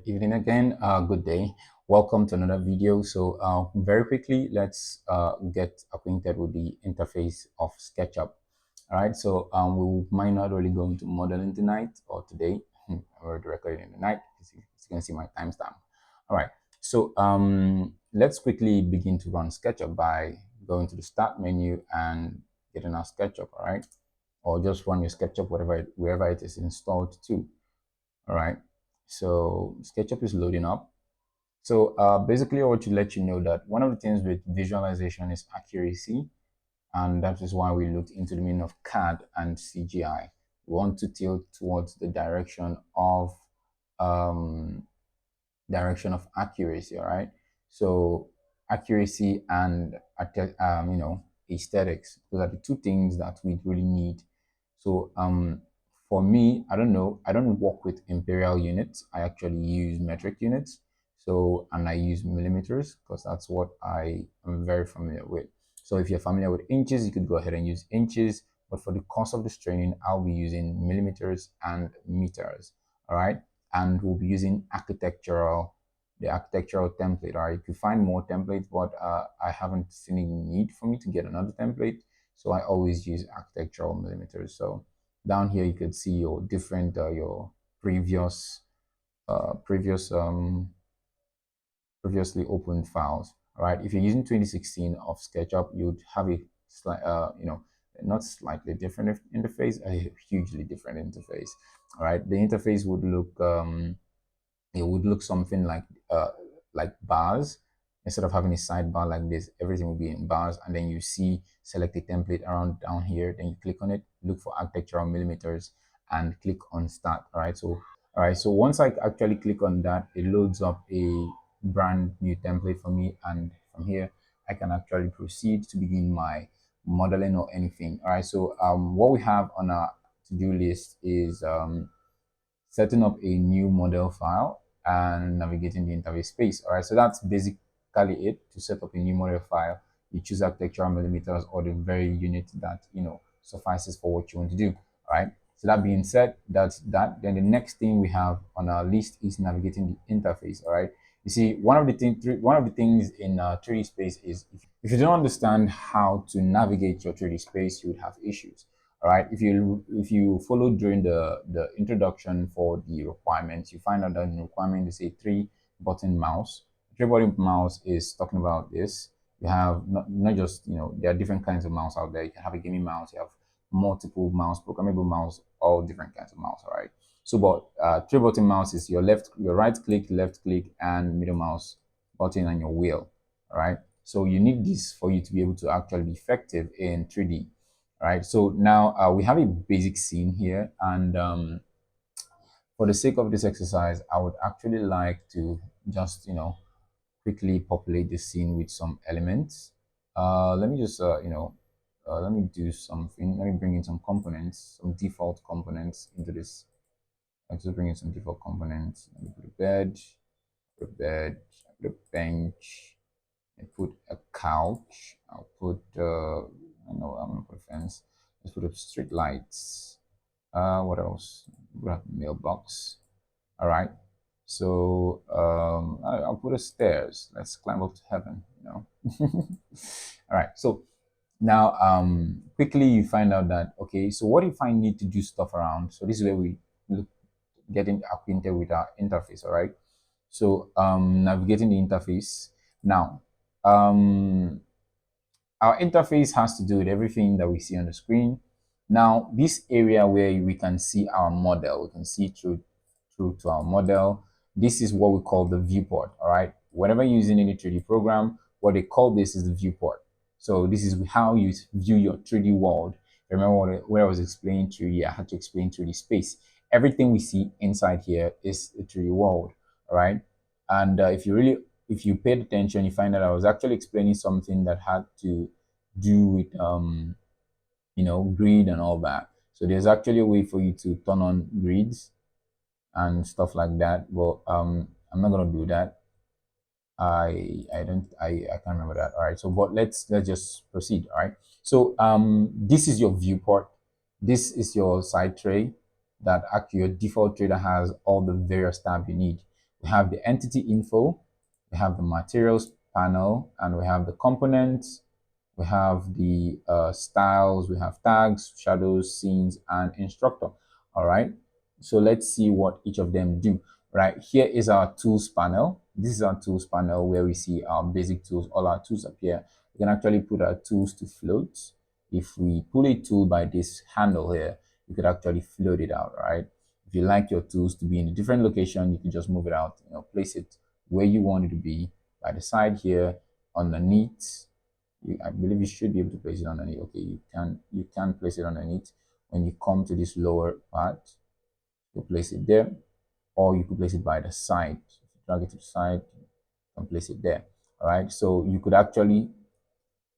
evening again. Good day. Welcome to another video. So very quickly, let's get acquainted with the interface of SketchUp. All right. So we might not really go into modeling tonight or today. I'm already recording in the night. As you can see my timestamp. All right. So let's quickly begin to run SketchUp by going to the Start menu and getting our SketchUp. All right. Or just run your SketchUp wherever it is installed to. All right. So SketchUp is loading up. So basically I want to let you know that one of the things with visualization is accuracy. And that is why we looked into the meaning of CAD and CGI. We want to tilt towards the um, direction of accuracy. All right. So accuracy and aesthetics. Those are the two things that we really need. So for me, I don't know. I don't work with imperial units. I actually use metric units. So and I use millimeters because that's what I am very familiar with. So if you're familiar with inches, you could go ahead and use inches. But for the course of this training, I'll be using millimeters and meters. All right. And we'll be using the architectural template. All right. You could find more templates, but I haven't seen any need for me to get another template. So I always use architectural millimeters. So down here, you could see your different, your previous, previously opened files. All right. If you're using 2016 of SketchUp, you'd have a not slightly different interface, a hugely different interface. All right. The interface would look, it would look something like bars. Instead of having a sidebar like this, everything will be in bars, and then you see select a template around down here, then you click on it, look for architectural millimeters, and click on start. All right, so once I actually click on that, it loads up a brand new template for me, and from here I can actually proceed to begin my modeling or anything. All right, so what we have on our to-do list is setting up a new model file and navigating the interface space. All right, so that's basically it. To set up a new model file, you choose architectural millimeters or the very unit that suffices for what you want to do. All right, so that being said, that's that. Then the next thing we have on our list is navigating the interface. All right, you see, one of the things in 3D space is if you don't understand how to navigate your 3D space, you would have issues. All right, if you follow during the introduction for the requirements, you find out that in the requirement is a three-button mouse. Three-button mouse is talking about this. You have not just, there are different kinds of mouse out there. You can have a gaming mouse, you have multiple mouse, programmable mouse, all different kinds of mouse. All right, so but three-button mouse is your right click, left click, and middle mouse button and your wheel. All right, so you need this for you to be able to actually be effective in 3D. All right, so now we have a basic scene here, and for the sake of this exercise, I would actually like to just quickly populate the scene with some elements. Let me just let me do something. Let me bring in some components, some default components into this. Let's just bring in some default components. Let me put a bed, put a bench, and put a couch. I'll put I know I'm gonna put a fence. Let's put up street lights. What else? We have mailbox. All right. So I'll put a stairs. Let's climb up to heaven. All right. So now quickly you find out that okay. So what if I need to do stuff around? So this is where we look getting acquainted with our interface. All right. So navigating the interface. Now our interface has to do with everything that we see on the screen. Now, this area where we can see our model, we can see through to our model. This is what we call the viewport. All right. Whenever you're using any 3D program, what they call this is the viewport. So this is how you view your 3D world. Remember when I was explaining 3D, I had to explain 3D space. Everything we see inside here is a 3D world. All right. And if you paid attention, you find that I was actually explaining something that had to do with grid and all that. So there's actually a way for you to turn on grids and stuff like that. But I'm not gonna do that. I can't remember that. All right. So but let's just proceed. All right. So this is your viewport. This is your side tray that actually your default tray that has all the various tabs you need. We have the entity info, we have the materials panel, and we have the components, we have the styles, we have tags, shadows, scenes, and instructor. All right. So let's see what each of them do. Right. Here is our tools panel. This is our tools panel where we see our basic tools. All our tools appear. We can actually put our tools to float. If we pull a tool by this handle here, you could actually float it out. Right. If you like your tools to be in a different location, you can just move it out. Place it where you want it to be, by the side here, underneath. I believe you should be able to place it underneath. Okay, you can place it underneath. When you come to this lower part, you place it there, or you could place it by the side. If you drag it to the side, you can place it there. All right, so you could actually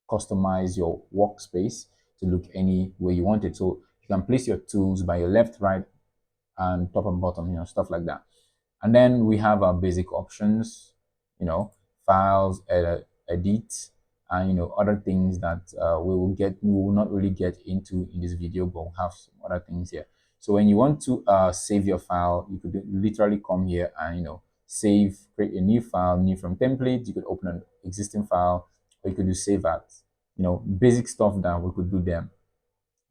customize your workspace to look any way you want it. So you can place your tools by your left, right, and top and bottom, stuff like that. And then we have our basic options, files, edit, and other things that we will not really get into in this video, but we'll have some other things here. So when you want to save your file, you could literally come here and save, create a new file, new from template. You could open an existing file, or you could do save as. Basic stuff that we could do there.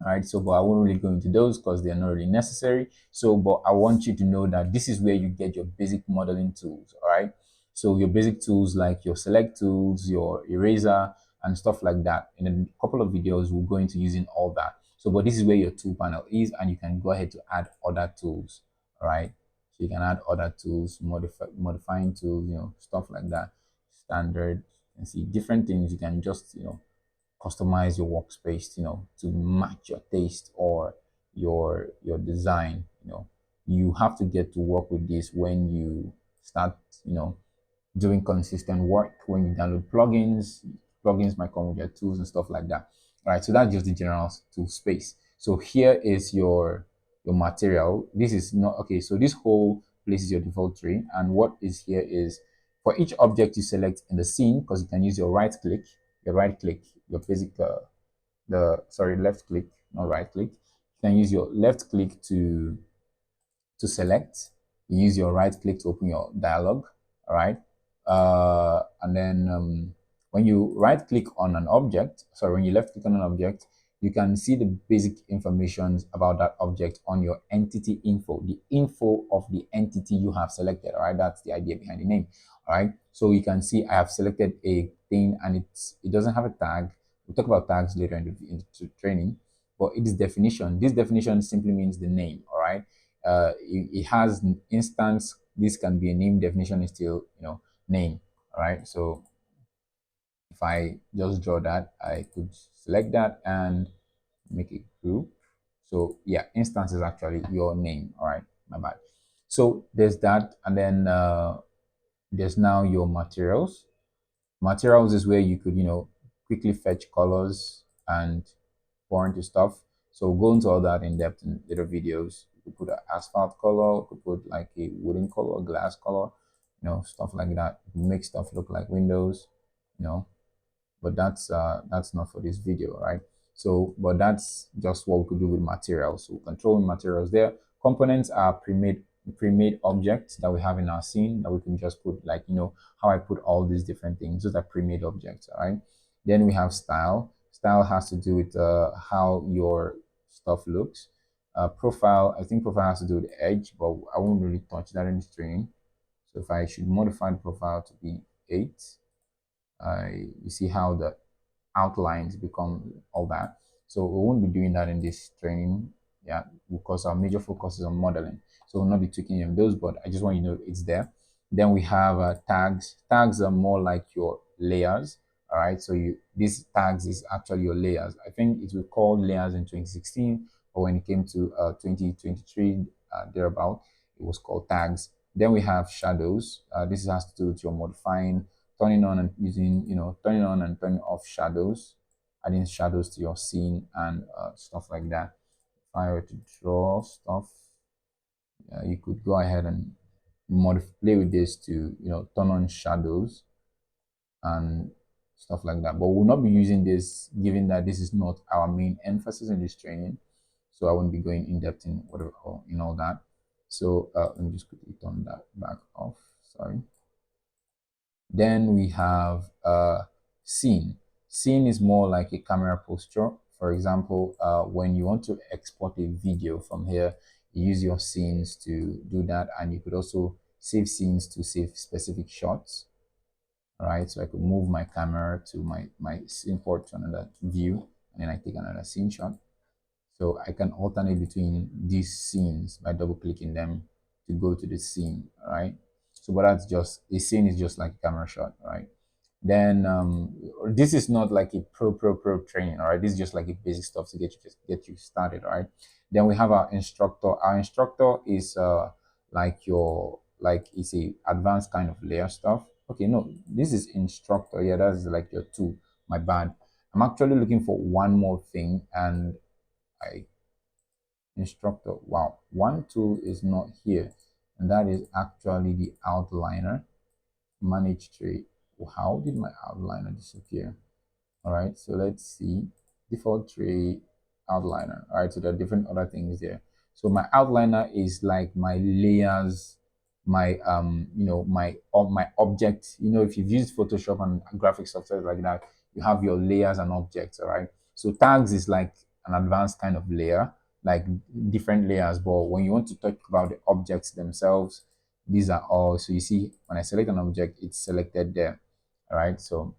All right, so but I won't really go into those because they're not really necessary. So but I want you to know that this is where you get your basic modeling tools. All right, so your basic tools like your select tools, your eraser, and stuff like that. In a couple of videos we'll go into using all that. So but this is where your tool panel is, and you can go ahead to add other tools. All right, so you can add other tools, modifying tools, stuff like that. Standard, and see different things. You can just customize your workspace, to match your taste or your design. You have to get to work with this when you start, doing consistent work. When you download plugins might come with your tools and stuff like that. All right, so that's just the general tool space. So here is your material. This is not okay. So this whole place is your default tree, and what is here is for each object you select in the scene, because you can use your basic left click, not right click. You can use your left click to select. You use your right click to open your dialog. All right. And then when you right click on an object, sorry, when you left click on an object, you can see the basic information about that object on your entity info, the info of the entity you have selected. All right. That's the idea behind the name. All right. So you can see I have selected a thing and it doesn't have a tag. We'll talk about tags later in the training, but it is definition. This definition simply means the name. All right. It has an instance. This can be a name definition is still name. All right, so if I just draw that, I could select that and make a group. So yeah, instance is actually your name. All right, my bad. So there's that, and then there's now your materials. Materials is where you could quickly fetch colors and pour into stuff. So we'll go into all that in depth in later videos. You could put an asphalt color, you could put like a wooden color, glass color, stuff like that. You can make stuff look like windows, you know but that's not for this video, right? So but that's just what we could do with materials. So controlling materials there. Components are pre-made objects that we have in our scene that we can just put, like how I put all these different things. Those are pre-made objects. All right, then we have style has to do with how your stuff looks. Profile, I think profile has to do with edge, but I won't really touch that in this training. So if I should modify the profile to be 8, you see how the outlines become all that. So we won't be doing that in this training, yeah, because our major focus is on modeling. So we'll not be tweaking any of those, but I just want you to know it's there. Then we have tags. Tags are more like your layers. All right, so these tags is actually your layers. I think it was called layers in 2016, but when it came to 2023, thereabout, it was called tags. Then we have shadows. This has to do with your modifying, turning on and using, turning on and turning off shadows, adding shadows to your scene and stuff like that. If I were to draw stuff, you could go ahead and play with this to, turn on shadows and stuff like that. But we'll not be using this, given that this is not our main emphasis in this training. So I won't be going in depth in whatever or in all that. So let me just quickly turn that back off. Sorry. Then we have scene. Scene is more like a camera posture. For example, when you want to export a video from here, you use your scenes to do that, and you could also save scenes to save specific shots. All right, so I could move my camera to my scene port to another view, and then I take another scene shot. So I can alternate between these scenes by double clicking them to go to the scene, all right? So, but that's just, a scene is just like a camera shot, right? Then this is not like a pro training, all right? This is just like a basic stuff to get you started, all right? Then we have our instructor. Our instructor is like your, like it's a advanced kind of layer stuff. Okay, no, this is instructor. Yeah, that's like your two. My bad. I'm actually looking for one more thing, and I instructor. Wow, one tool is not here, and that is actually the outliner. Manage tray. How did my outliner disappear? All right, so let's see. Default tray outliner. All right, so there are different other things there. So my outliner is like my layers, my my object. You know, if you've used Photoshop and graphic software like that, you have your layers and objects. All right. So tags is like an advanced kind of layer, like different layers. But when you want to talk about the objects themselves, these are all. So you see, when I select an object, it's selected there. All right. So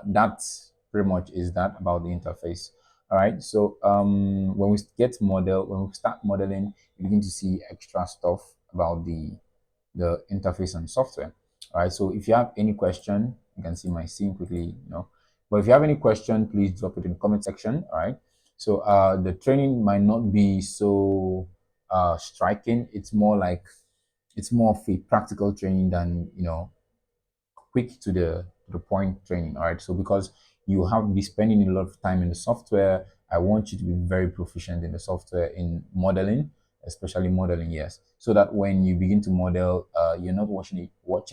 that's pretty much is that about the interface. All right, so when we when we start modeling, you begin to see extra stuff about the interface and software. All right, so if you have any question, you can see my scene quickly, but if you have any question, please drop it in the comment section. All right, so the training might not be so striking. It's more of a practical training than quick to the point training. All right, so because you have to be spending a lot of time in the software, I want you to be very proficient in the software in modeling, especially modeling, yes, so that when you begin to model, you're not watching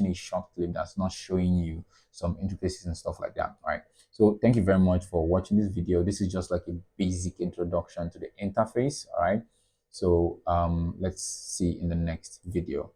a short clip that's not showing you some interfaces and stuff like that. All right, so thank you very much for watching this video. This is just like a basic introduction to the interface. All right, so let's see in the next video.